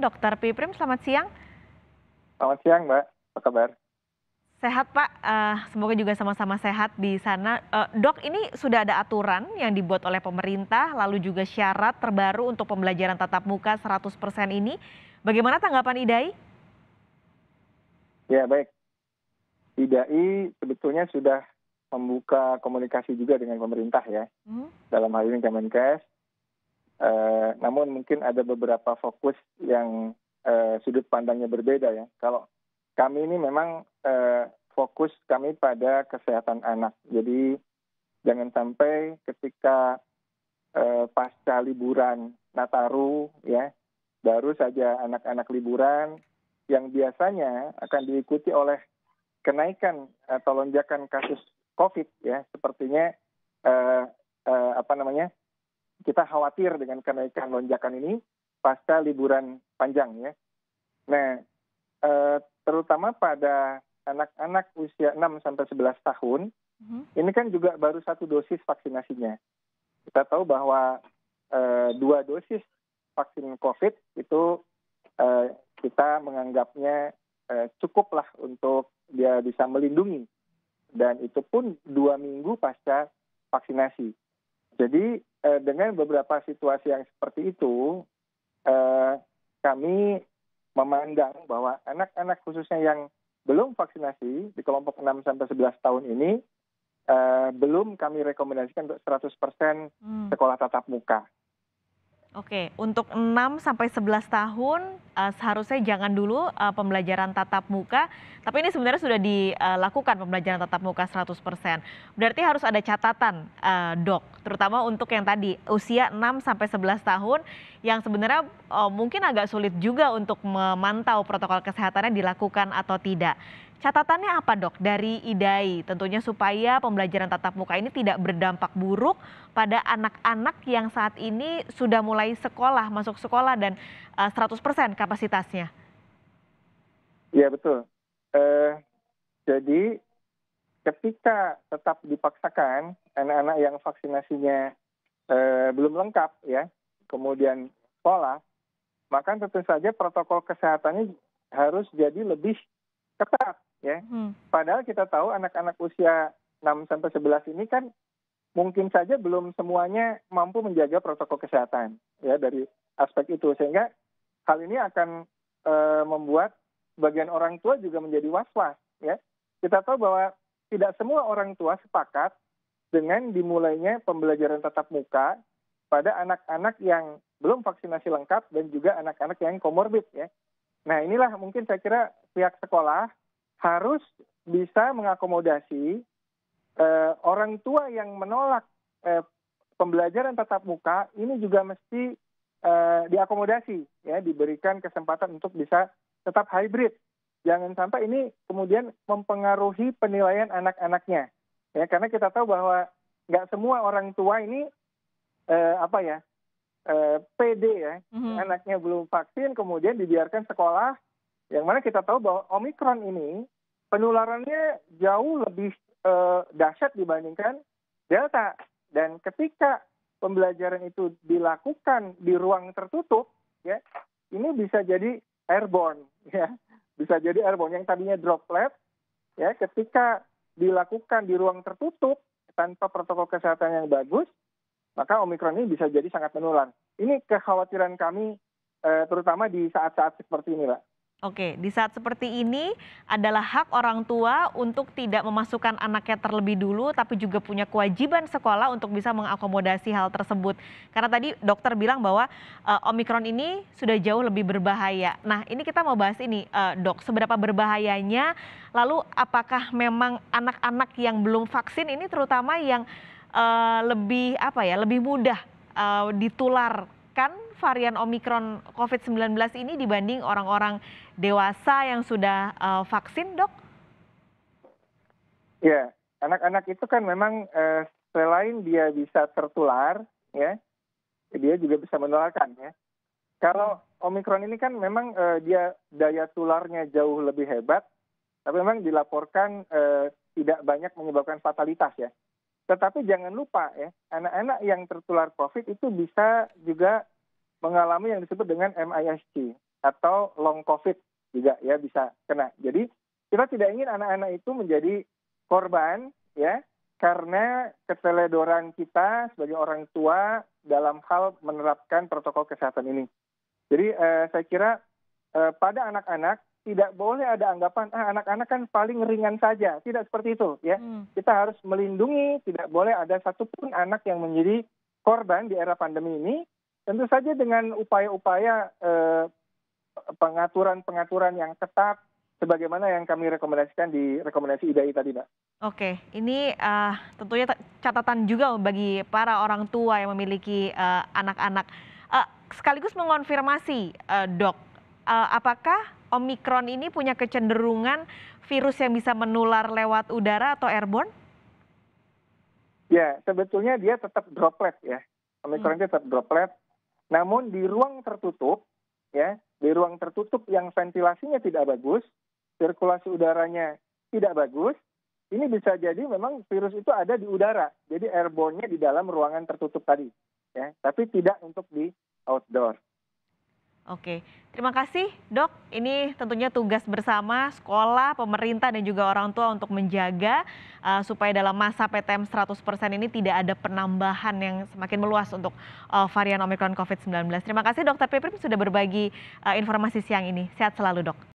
Dokter Piprim, selamat siang. Selamat siang, Mbak. Apa kabar? Sehat Pak, semoga juga sama-sama sehat di sana. Dok, ini sudah ada aturan yang dibuat oleh pemerintah, lalu juga syarat terbaru untuk pembelajaran tatap muka 100% ini. Bagaimana tanggapan IDAI? Ya, baik. IDAI sebetulnya sudah membuka komunikasi juga dengan pemerintah ya, dalam hal ini Kemenkes. Namun mungkin ada beberapa fokus yang sudut pandangnya berbeda ya. Kalau kami ini memang fokus kami pada kesehatan anak. Jadi jangan sampai ketika pasca liburan Nataru ya, baru saja anak-anak liburan yang biasanya akan diikuti oleh kenaikan atau lonjakan kasus COVID ya, sepertinya kita khawatir dengan kenaikan lonjakan ini pasca liburan panjang ya. Nah, terutama pada anak-anak usia 6 sampai 11 tahun, ini kan juga baru 1 dosis vaksinasinya. Kita tahu bahwa 2 dosis vaksin COVID itu kita menganggapnya cukuplah untuk dia bisa melindungi. Dan itu pun 2 minggu pasca vaksinasi. Jadi dengan beberapa situasi yang seperti itu, kami memandang bahwa anak-anak khususnya yang belum vaksinasi di kelompok 6 sampai 11 tahun ini belum kami rekomendasikan untuk 100% sekolah tatap muka. Oke, untuk 6 sampai 11 tahun seharusnya jangan dulu pembelajaran tatap muka, tapi ini sebenarnya sudah dilakukan pembelajaran tatap muka 100%. Berarti harus ada catatan, Dok, terutama untuk yang tadi usia 6 sampai 11 tahun yang sebenarnya mungkin agak sulit juga untuk memantau protokol kesehatannya dilakukan atau tidak. Catatannya apa, Dok, dari IDAI tentunya supaya pembelajaran tatap muka ini tidak berdampak buruk pada anak-anak yang saat ini sudah mulai sekolah, masuk sekolah dan 100% kapasitasnya? Iya betul. Jadi ketika tetap dipaksakan anak-anak yang vaksinasinya belum lengkap ya, kemudian sekolah, maka tentu saja protokol kesehatannya harus jadi lebih ketat ya. Padahal kita tahu anak-anak usia 6 sampai 11 ini kan mungkin saja belum semuanya mampu menjaga protokol kesehatan ya dari aspek itu, sehingga hal ini akan membuat bagian orang tua juga menjadi was-was ya. Kita tahu bahwa tidak semua orang tua sepakat dengan dimulainya pembelajaran tatap muka pada anak-anak yang belum vaksinasi lengkap dan juga anak-anak yang komorbid ya. Nah, inilah mungkin saya kira pihak sekolah harus bisa mengakomodasi orang tua yang menolak pembelajaran tatap muka ini juga mesti diakomodasi ya, diberikan kesempatan untuk bisa tetap hybrid. Jangan sampai ini kemudian mempengaruhi penilaian anak-anaknya ya, karena kita tahu bahwa nggak semua orang tua ini pede ya, anaknya belum vaksin kemudian dibiarkan sekolah, yang mana kita tahu bahwa Omikron ini penularannya jauh lebih dahsyat dibandingkan Delta. Dan ketika pembelajaran itu dilakukan di ruang tertutup, ya, ini bisa jadi airborne, ya, bisa jadi airborne yang tadinya droplet, ya, ketika dilakukan di ruang tertutup tanpa protokol kesehatan yang bagus, maka Omikron ini bisa jadi sangat menular. Ini kekhawatiran kami, terutama di saat-saat seperti ini, Pak. Oke, di saat seperti ini adalah hak orang tua untuk tidak memasukkan anaknya terlebih dulu, tapi juga punya kewajiban sekolah untuk bisa mengakomodasi hal tersebut. Karena tadi dokter bilang bahwa Omikron ini sudah jauh lebih berbahaya. Nah, ini kita mau bahas ini, Dok, seberapa berbahayanya, lalu apakah memang anak-anak yang belum vaksin ini terutama yang lebih mudah ditularkan varian Omikron COVID-19 ini dibanding orang-orang dewasa yang sudah vaksin, Dok? Ya, anak-anak itu kan memang selain dia bisa tertular, ya, dia juga bisa menularkan, ya. Kalau Omikron ini kan memang dia daya tularnya jauh lebih hebat, tapi memang dilaporkan tidak banyak menyebabkan fatalitas, ya. Tetapi jangan lupa, ya, anak-anak yang tertular COVID itu bisa juga mengalami yang disebut dengan MISC. atau long COVID juga ya bisa kena. Jadi kita tidak ingin anak-anak itu menjadi korban ya karena keteledoran kita sebagai orang tua dalam hal menerapkan protokol kesehatan ini. Jadi saya kira pada anak-anak tidak boleh ada anggapan anak-anak kan paling ringan saja. Tidak seperti itu ya. Kita harus melindungi, tidak boleh ada satupun anak yang menjadi korban di era pandemi ini. Tentu saja dengan upaya-upaya pengaturan-pengaturan yang ketat sebagaimana yang kami rekomendasikan di rekomendasi IDAI tadi, Mbak. Oke, ini tentunya catatan juga bagi para orang tua yang memiliki anak-anak. Sekaligus mengonfirmasi, Dok, apakah Omikron ini punya kecenderungan virus yang bisa menular lewat udara atau airborne? Ya, sebetulnya dia tetap droplet ya. Omikron itu tetap droplet. Namun di ruang tertutup, ya, di ruang tertutup yang ventilasinya tidak bagus, sirkulasi udaranya tidak bagus, ini bisa jadi memang virus itu ada di udara. Jadi airborne-nya di dalam ruangan tertutup tadi, ya, tapi tidak untuk di outdoor. Oke, terima kasih Dok. Ini tentunya tugas bersama sekolah, pemerintah dan juga orang tua untuk menjaga supaya dalam masa PTM 100% ini tidak ada penambahan yang semakin meluas untuk varian Omikron COVID-19. Terima kasih Dokter Piprim sudah berbagi informasi siang ini. Sehat selalu Dok.